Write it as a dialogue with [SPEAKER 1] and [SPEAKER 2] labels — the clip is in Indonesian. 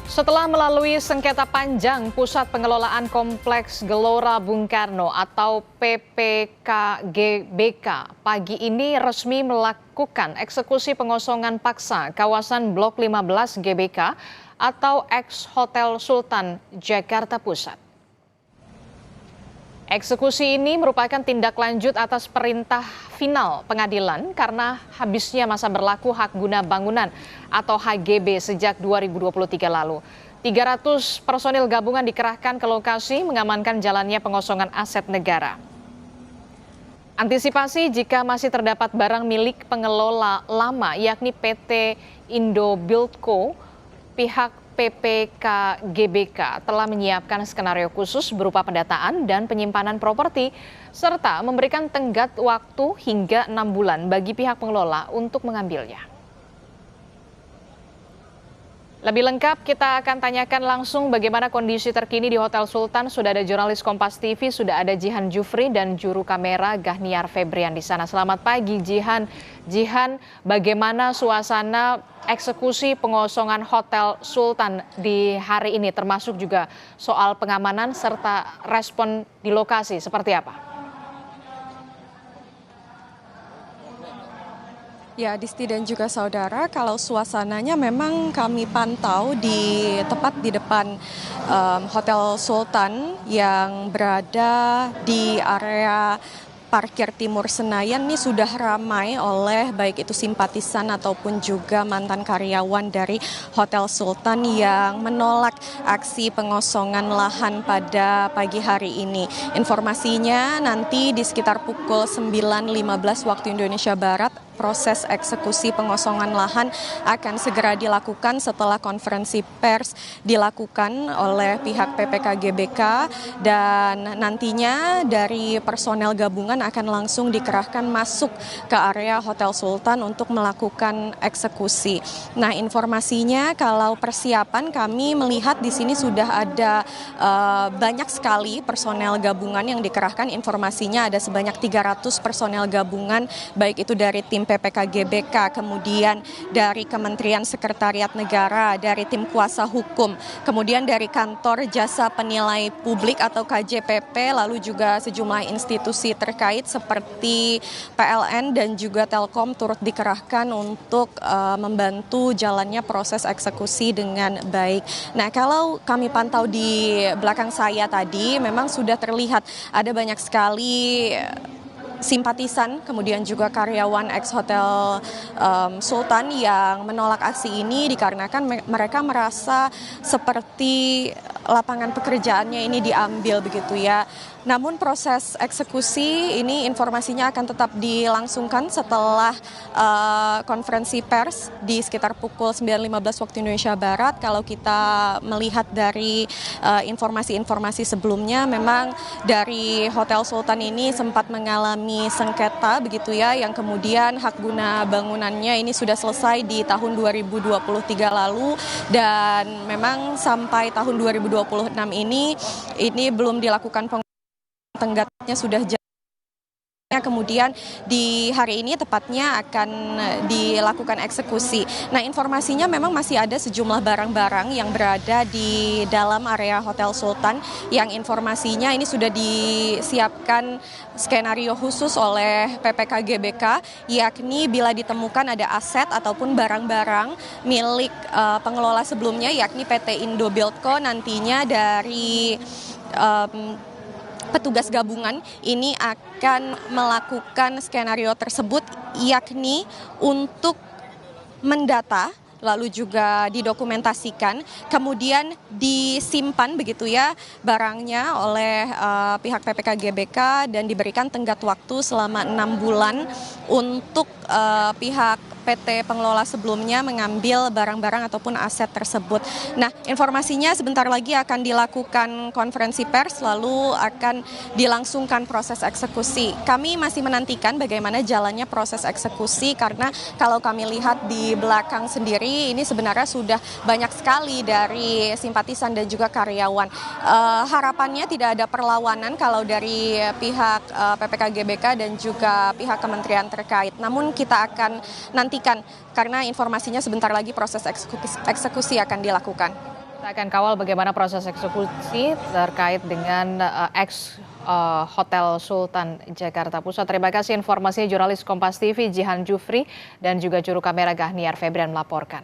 [SPEAKER 1] Setelah melalui sengketa panjang, Pusat Pengelolaan Kompleks Gelora Bung Karno atau PPKGBK pagi ini resmi melakukan eksekusi pengosongan paksa kawasan Blok 15 GBK atau ex Hotel Sultan Jakarta Pusat. Eksekusi ini merupakan tindak lanjut atas perintah final pengadilan karena habisnya masa berlaku hak guna bangunan atau HGB sejak 2023 lalu. 300 personil gabungan dikerahkan ke lokasi mengamankan jalannya pengosongan aset negara. Antisipasi jika masih terdapat barang milik pengelola lama yakni PT Indo Buildco, pihak PPKGBK telah menyiapkan skenario khusus berupa pendataan dan penyimpanan properti serta memberikan tenggat waktu hingga 6 bulan bagi pihak pengelola untuk mengambilnya. Lebih lengkap kita akan tanyakan langsung bagaimana kondisi terkini di Hotel Sultan. Sudah ada jurnalis Kompas TV, sudah ada Jihan Jufri dan juru kamera Gahniar Febrian di sana. Selamat pagi Jihan. Jihan, bagaimana suasana eksekusi pengosongan Hotel Sultan di hari ini, termasuk juga soal pengamanan serta respon di lokasi seperti apa?
[SPEAKER 2] Ya, Disti dan juga saudara, kalau suasananya memang kami pantau tepat di depan Hotel Sultan yang berada di area parkir Timur Senayan ini sudah ramai oleh baik itu simpatisan ataupun juga mantan karyawan dari Hotel Sultan yang menolak aksi pengosongan lahan pada pagi hari ini. Informasinya nanti di sekitar pukul 9.15 waktu Indonesia Barat proses eksekusi pengosongan lahan akan segera dilakukan setelah konferensi pers dilakukan oleh pihak PPKGBK dan nantinya dari personel gabungan akan langsung dikerahkan masuk ke area Hotel Sultan untuk melakukan eksekusi. Nah, informasinya kalau persiapan kami melihat di sini sudah ada banyak sekali personel gabungan yang dikerahkan. Informasinya ada sebanyak 300 personel gabungan baik itu dari tim PPKGBK, kemudian dari Kementerian Sekretariat Negara, dari tim kuasa hukum, kemudian dari kantor jasa penilai publik atau KJPP, lalu juga sejumlah institusi terkait seperti PLN dan juga Telkom turut dikerahkan untuk membantu jalannya proses eksekusi dengan baik. Nah, kalau kami pantau di belakang saya tadi memang sudah terlihat ada banyak sekali simpatisan, kemudian juga karyawan ex Hotel Sultan yang menolak aksi ini dikarenakan mereka merasa seperti lapangan pekerjaannya ini diambil begitu ya. Namun proses eksekusi ini informasinya akan tetap dilangsungkan setelah konferensi pers di sekitar pukul 9.15 waktu Indonesia Barat. Kalau kita melihat dari informasi-informasi sebelumnya memang dari Hotel Sultan ini sempat mengalami sengketa begitu ya, yang kemudian hak guna bangunannya ini sudah selesai di tahun 2023 lalu dan memang sampai tahun 2026 ini belum dilakukan tenggatnya sudah kemudian di hari ini tepatnya akan dilakukan eksekusi. Nah, informasinya memang masih ada sejumlah barang-barang yang berada di dalam area Hotel Sultan yang informasinya ini sudah disiapkan skenario khusus oleh PPKGBK, yakni bila ditemukan ada aset ataupun barang-barang milik pengelola sebelumnya yakni PT Indo Buildco, nantinya dari petugas gabungan ini akan melakukan skenario tersebut yakni untuk mendata lalu juga didokumentasikan, kemudian disimpan begitu ya barangnya oleh pihak PPKGBK dan diberikan tenggat waktu selama 6 bulan untuk pihak PT pengelola sebelumnya mengambil barang-barang ataupun aset tersebut. Nah, informasinya sebentar lagi akan dilakukan konferensi pers lalu akan dilangsungkan proses eksekusi. Kami masih menantikan bagaimana jalannya proses eksekusi karena kalau kami lihat di belakang sendiri ini sebenarnya sudah banyak sekali dari simpatisan dan juga karyawan. Harapannya tidak ada perlawanan kalau dari pihak PPKGBK dan juga pihak kementerian terkait. Namun kita akan nantikan karena informasinya sebentar lagi proses eksekusi akan dilakukan.
[SPEAKER 1] Kita akan kawal bagaimana proses eksekusi terkait dengan ex Hotel Sultan Jakarta Pusat. Terima kasih informasinya jurnalis Kompas TV Jihan Jufri dan juga juru kamera Gahniar Febrian melaporkan.